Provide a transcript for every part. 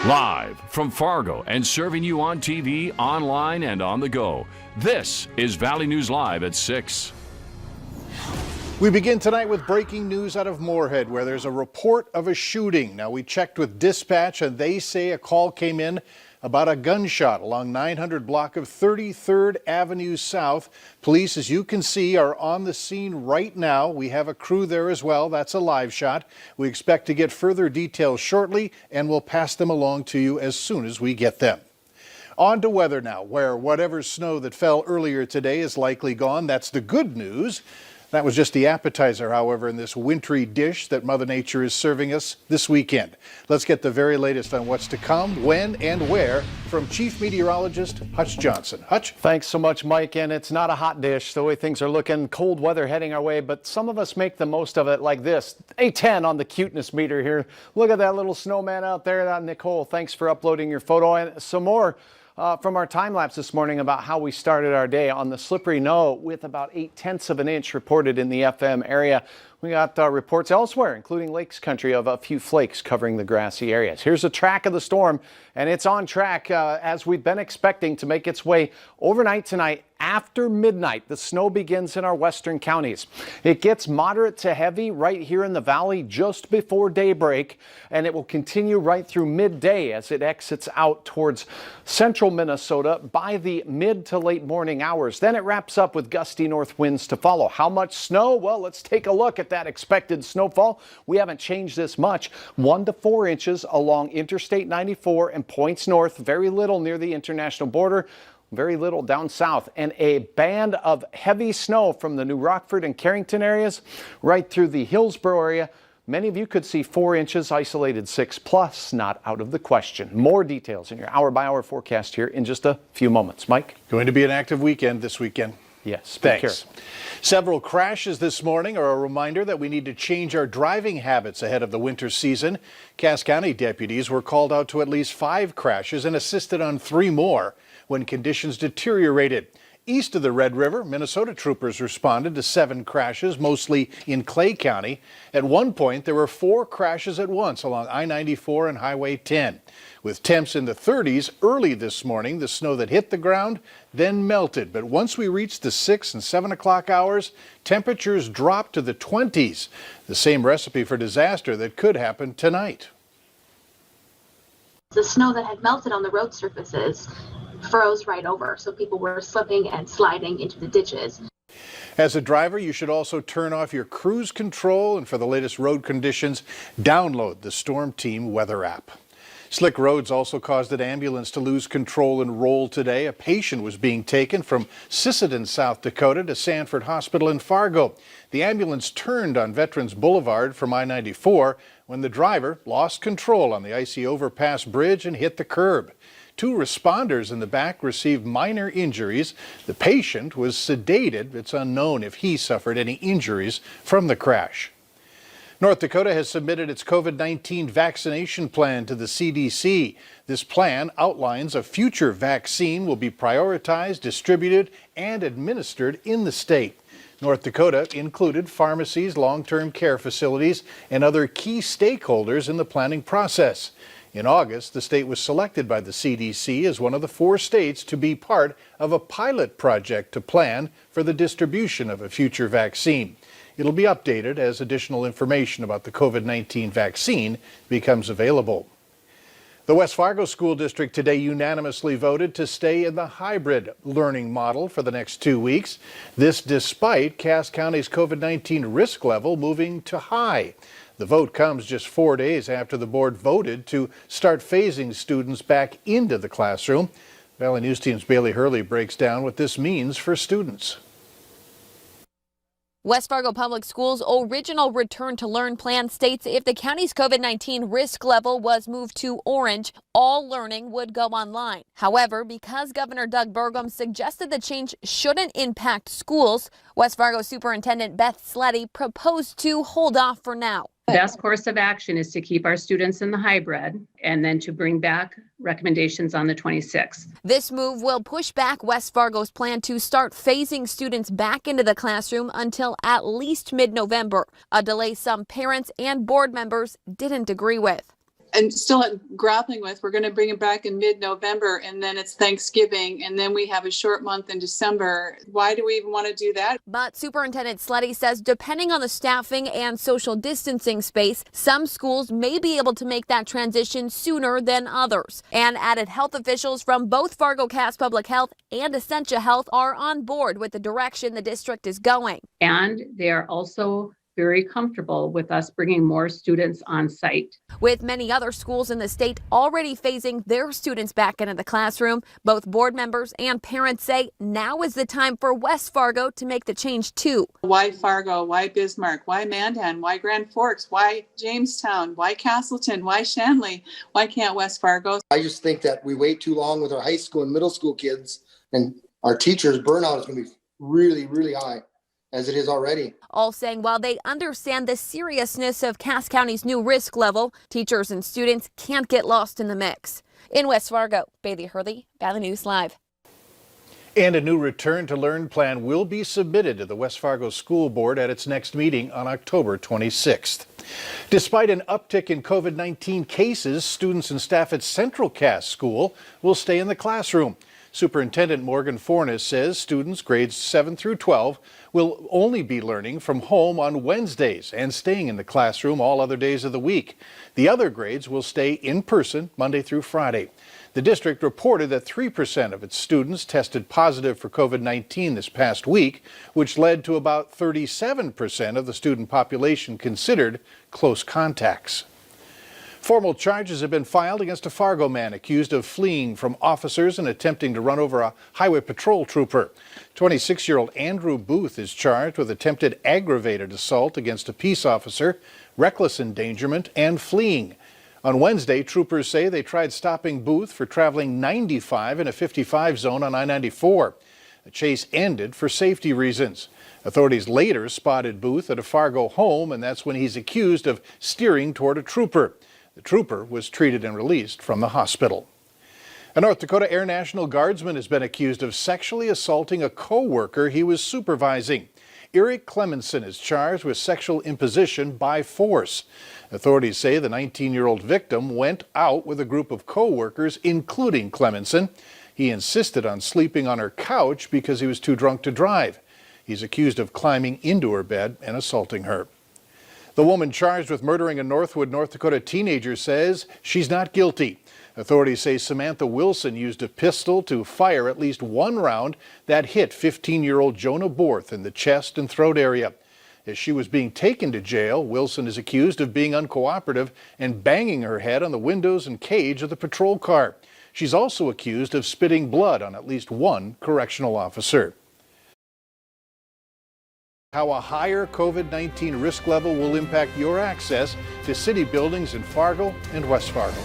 Live from Fargo and serving you on TV, online, and on the go. This is Valley News Live at 6. We begin tonight with breaking news out of Moorhead, where there's a report of a shooting. Now, we checked with dispatch, and they say a call came in about a gunshot along 900 block of 33rd Avenue South. Police, as you can see, are on the scene right now. We have a crew there as well. That's a live shot. We expect to get further details shortly, and we'll pass them along to you as soon as we get them. On to weather now, where whatever snow that fell earlier today is likely gone. That's the good news. That was just the appetizer, however, in this wintry dish that Mother Nature is serving us this weekend. Let's get the very latest on what's to come, when, and where from Chief Meteorologist Hutch Johnson. Hutch? Thanks so much, Mike. And it's not a hot dish, the way things are looking. Cold weather heading our way, but some of us make the most of it like this. A 10 on the cuteness meter here. Look at that little snowman out there. Nicole, thanks for uploading your photo. And some more from our time lapse this morning about how we started our day on the slippery note with about 0.8 of an inch reported in the FM area. We got reports elsewhere, including Lakes Country, of a few flakes covering the grassy areas. Here's a track of the storm, and it's on track as we've been expecting to make its way overnight tonight. After midnight, the snow begins in our western counties. It gets moderate to heavy right here in the valley just before daybreak, and it will continue right through midday as it exits out towards central Minnesota by the mid to late morning hours. Then it wraps up with gusty north winds to follow. How much snow? Well, let's take a look at that expected snowfall. We haven't changed this much. 1 to 4 inches along Interstate 94 and points north. Very little near the international border. Very little down south, and a band of heavy snow from the New Rockford and Carrington areas right through the Hillsborough area. Many of you could see 4 inches, isolated 6 plus, not out of the question. More details in your hour-by-hour forecast here in just a few moments. Mike? Going to be an active weekend this weekend. Yes, thanks. Several crashes this morning are a reminder that we need to change our driving habits ahead of the winter season. Cass County deputies were called out to at least 5 crashes and assisted on 3 more when conditions deteriorated. East of the Red River, Minnesota troopers responded to 7 crashes, mostly in Clay County. At one point, there were 4 crashes at once along I-94 and Highway 10. With temps in the 30s early this morning, the snow that hit the ground then melted. But once we reached the 6 and 7 o'clock hours, temperatures dropped to the 20s. The same recipe for disaster that could happen tonight. The snow that had melted on the road surfaces froze right over, so people were slipping and sliding into the ditches. As a driver, you should also turn off your cruise control, and for the latest road conditions, download the Storm Team weather app. Slick roads also caused an ambulance to lose control and roll today. A patient was being taken from Sisseton, South Dakota to Sanford Hospital in Fargo. The ambulance turned on Veterans Boulevard from I-94 when the driver lost control on the icy overpass bridge and hit the curb. 2 responders in the back received minor injuries. The patient was sedated. It's unknown if he suffered any injuries from the crash. North Dakota has submitted its COVID-19 vaccination plan to the CDC. This plan outlines a future vaccine will be prioritized, distributed, and administered in the state. North Dakota included pharmacies, long-term care facilities, and other key stakeholders in the planning process. In August, the state was selected by the CDC as one of the 4 states to be part of a pilot project to plan for the distribution of a future vaccine. It'll be updated as additional information about the COVID-19 vaccine becomes available. The West Fargo School District today unanimously voted to stay in the hybrid learning model for the next 2 weeks. This despite Cass County's COVID-19 risk level moving to high. The vote comes just 4 days after the board voted to start phasing students back into the classroom. Valley News Team's Bailey Hurley breaks down what this means for students. West Fargo Public Schools' original Return to Learn plan states if the county's COVID-19 risk level was moved to orange, all learning would go online. However, because Governor Doug Burgum suggested the change shouldn't impact schools, West Fargo Superintendent Beth Sleddy proposed to hold off for now. The best course of action is to keep our students in the hybrid and then to bring back recommendations on the 26th. This move will push back West Fargo's plan to start phasing students back into the classroom until at least mid-November, a delay some parents and board members didn't agree with. and still grappling with. We're going to bring it back in mid-November, and then it's Thanksgiving, and then we have a short month in December. Why do we even want to do that? But Superintendent Sleddy says depending on the staffing and social distancing space, some schools may be able to make that transition sooner than others. And added health officials from both Fargo-Cass Public Health and Essentia Health are on board with the direction the district is going. And they are also very comfortable with us bringing more students on site. With many other schools in the state already phasing their students back into the classroom, both board members and parents say now is the time for West Fargo to make the change too. Why Fargo? Why Bismarck? Why Mandan? Why Grand Forks? Why Jamestown? Why Castleton? Why Shanley? Why can't West Fargo? I just think that we wait too long with our high school and middle school kids, and our teachers' burnout is going to be really, really high, as it is already. All saying while they understand the seriousness of Cass County's new risk level, teachers and students can't get lost in the mix. In West Fargo, Bailey Hurley, Valley News Live. And a new Return to Learn plan will be submitted to the West Fargo School Board at its next meeting on October 26th. Despite an uptick in COVID-19 cases, students and staff at Central Cass School will stay in the classroom. Superintendent Morgan Fornes says students grades 7 through 12 will only be learning from home on Wednesdays and staying in the classroom all other days of the week. The other grades will stay in person Monday through Friday. The district reported that 3% of its students tested positive for COVID-19 this past week, which led to about 37% of the student population considered close contacts. Formal charges have been filed against a Fargo man accused of fleeing from officers and attempting to run over a highway patrol trooper. 26-year-old Andrew Booth is charged with attempted aggravated assault against a peace officer, reckless endangerment, and fleeing. On Wednesday, troopers say they tried stopping Booth for traveling 95 in a 55 zone on I-94. The chase ended for safety reasons. Authorities later spotted Booth at a Fargo home, and that's when he's accused of steering toward a trooper. The trooper was treated and released from the hospital. A North Dakota Air National Guardsman has been accused of sexually assaulting a co-worker he was supervising. Eric Clemenson is charged with sexual imposition by force. Authorities say the 19-year-old victim went out with a group of co-workers, including Clemenson. He insisted on sleeping on her couch because he was too drunk to drive. He's accused of climbing into her bed and assaulting her. The woman charged with murdering a Northwood, North Dakota teenager says she's not guilty. Authorities say Samantha Wilson used a pistol to fire at least one round that hit 15-year-old Jonah Borth in the chest and throat area. As she was being taken to jail, Wilson is accused of being uncooperative and banging her head on the windows and cage of the patrol car. She's also accused of spitting blood on at least one correctional officer. How a higher COVID-19 risk level will impact your access to city buildings in Fargo and West Fargo.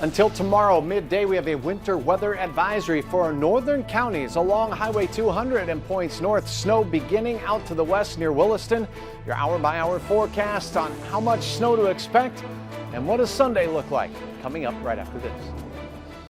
Until tomorrow midday, we have a winter weather advisory for our northern counties along Highway 200 and points north. Snow beginning out to the west near Williston. Your hour-by-hour forecast on how much snow to expect and what does Sunday look like. Coming up right after this.